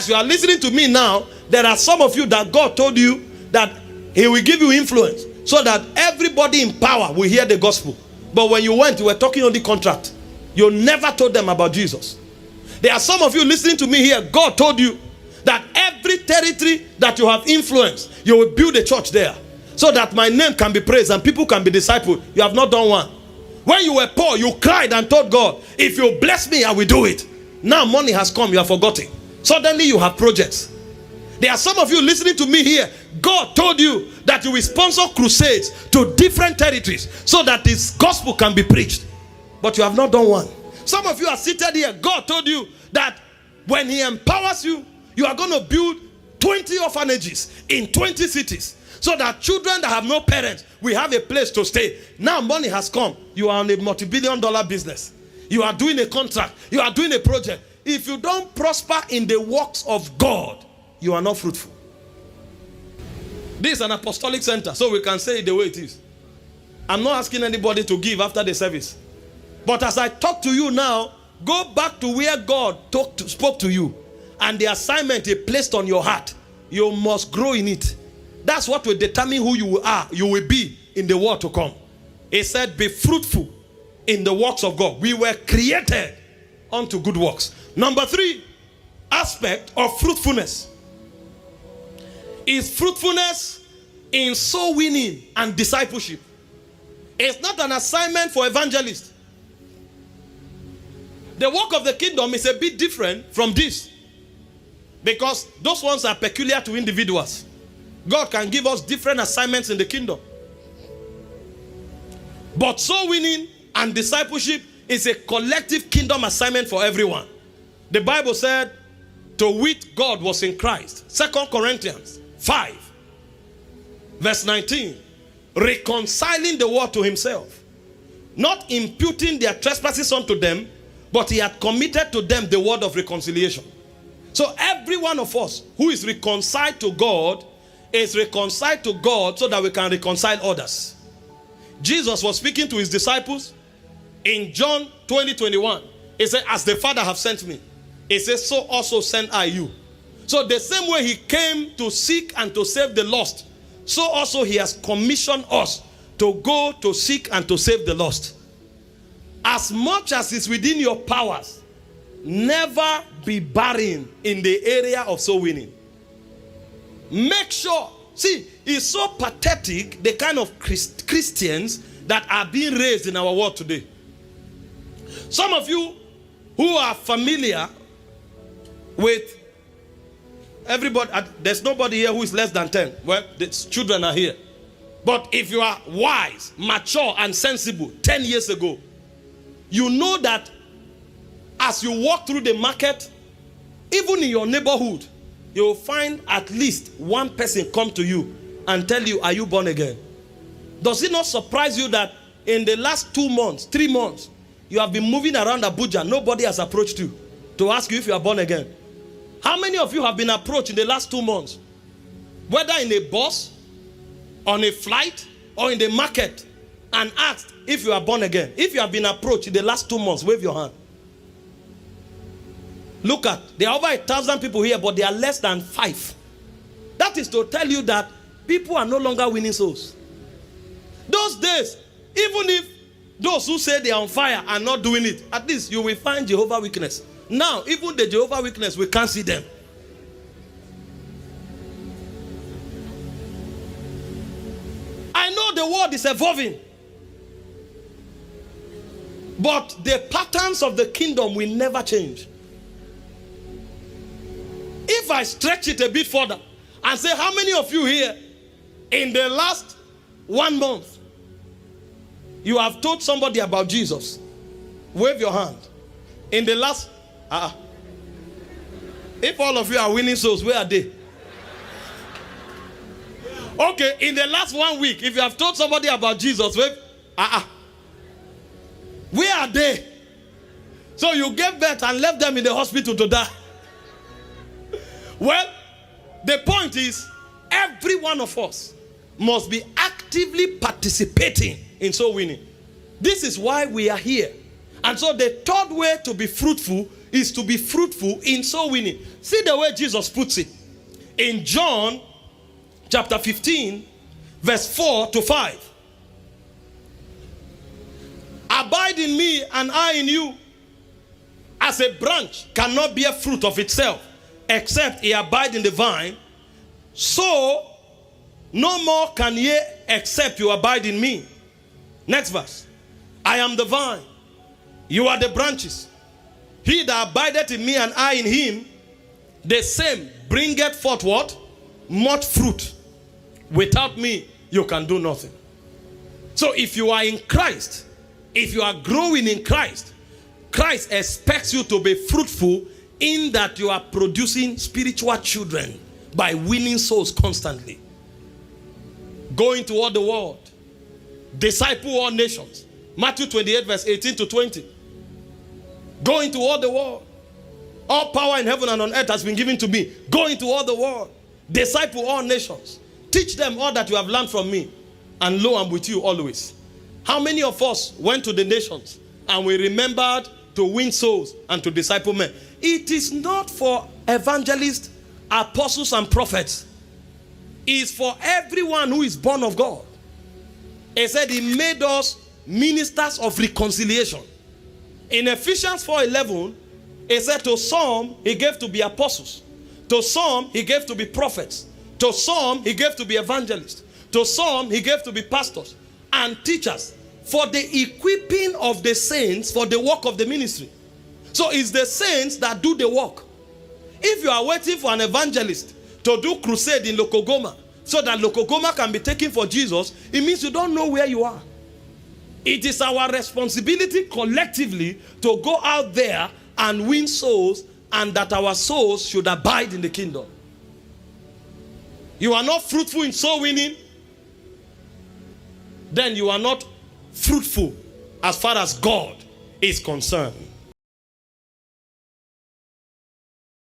As you are listening to me now, there are some of you that God told you that he will give you influence so that everybody in power will hear the gospel. But when you went, you were talking on the contract. You never told them about Jesus. There are some of you listening to me here. God told you that every territory that you have influenced, you will build a church there so that my name can be praised and people can be discipled. You have not done one. When you were poor, you cried and told God, if you bless me, I will do it. Now money has come, you have forgotten. Suddenly you have projects. There are some of you listening to me here. God told you that you will sponsor crusades to different territories so that this gospel can be preached. But you have not done one. Some of you are seated here. God told you that when he empowers you, you are going to build 20 orphanages in 20 cities so that children that have no parents will have a place to stay. Now money has come. You are on a multi-billion-dollar business. You are doing a contract. You are doing a project. If you don't prosper in the works of God, you are not fruitful. This is an apostolic center, so we can say it the way it is. I'm not asking anybody to give after the service. But as I talk to you now, go back to where God spoke to you. And the assignment he placed on your heart, you must grow in it. That's what will determine who you are. You will be in the world to come. He said, be fruitful in the works of God. We were created unto good works. Number 3 aspect of fruitfulness is fruitfulness in soul winning and discipleship. It's not an assignment for evangelists. The work of the kingdom is a bit different from this, because those ones are peculiar to individuals. God can give us different assignments in the kingdom. But soul winning and discipleship is a collective kingdom assignment for everyone. The Bible said, to wit God was in Christ. 2 Corinthians 5 verse 19. Reconciling the world to himself, not imputing their trespasses unto them, but he had committed to them the word of reconciliation. So every one of us who is reconciled to God is reconciled to God so that we can reconcile others. Jesus was speaking to his disciples in John 20:21. He said, as the Father have sent me, he says, so also send I you. So the same way he came to seek and to save the lost, so also he has commissioned us to go to seek and to save the lost. As much as is within your powers, never be barren in the area of soul winning. Make sure. See, it's so pathetic, the kind of Christians that are being raised in our world today. Some of you who are familiar with everybody, there's nobody here who is less than 10. Well, the children are here. But if you are wise, mature, and sensible 10 years ago, you know that as you walk through the market, even in your neighborhood, you will find at least one person come to you and tell you, are you born again? Does it not surprise you that in the last 2 months, 3 months, you have been moving around Abuja, nobody has approached you to ask you if you are born again? How many of you have been approached in the last 2 months? Whether in a bus, on a flight, or in the market, and asked if you are born again. If you have been approached in the last 2 months, wave your hand. Look at, there are over 1,000 people here, but there are less than 5. That is to tell you that people are no longer winning souls. Those days, even if those who say they are on fire are not doing it, at least you will find Jehovah's Witness. Now, even the Jehovah's Witness, we can't see them. I know the world is evolving, but the patterns of the kingdom will never change. If I stretch it a bit further and say, how many of you here in the last 1 month you have told somebody about Jesus? Wave your hand. In the last if all of you are winning souls, where are they? Okay, in the last 1 week, if you have told somebody about Jesus, wave. Where are they? So you gave birth and left them in the hospital to die. Well, the point is, every one of us must be actively participating in soul winning. This is why we are here. And so the third way to be fruitful is to be fruitful in soul winning. See the way Jesus puts it. In John chapter 15, verse 4 to 5. Abide in me and I in you. As a branch cannot bear fruit of itself, except it abide in the vine, so no more can ye except you abide in me. Next verse. I am the vine, you are the branches. He that abideth in me and I in him, the same bringeth forth what? Much fruit. Without me, you can do nothing. So if you are in Christ, if you are growing in Christ, Christ expects you to be fruitful in that you are producing spiritual children by winning souls constantly. Going to all the world. Disciple all nations. Matthew 28 verse 18 to 20. Go into all the world. All power in heaven and on earth has been given to me. Go into all the world. Disciple all nations. Teach them all that you have learned from me. And lo, I'm with you always. How many of us went to the nations and we remembered to win souls and to disciple men? It is not for evangelists, apostles, and prophets. It is for everyone who is born of God. He said he made us ministers of reconciliation. In Ephesians 4:11, he said to some he gave to be apostles. To some he gave to be prophets. To some he gave to be evangelists. To some he gave to be pastors and teachers, for the equipping of the saints for the work of the ministry. So it's the saints that do the work. If you are waiting for an evangelist to do crusade in Lokogoma so that Lokogoma can be taken for Jesus, it means you don't know where you are. It is our responsibility collectively to go out there and win souls, and that our souls should abide in the kingdom. You are not fruitful in soul winning, then you are not fruitful as far as God is concerned.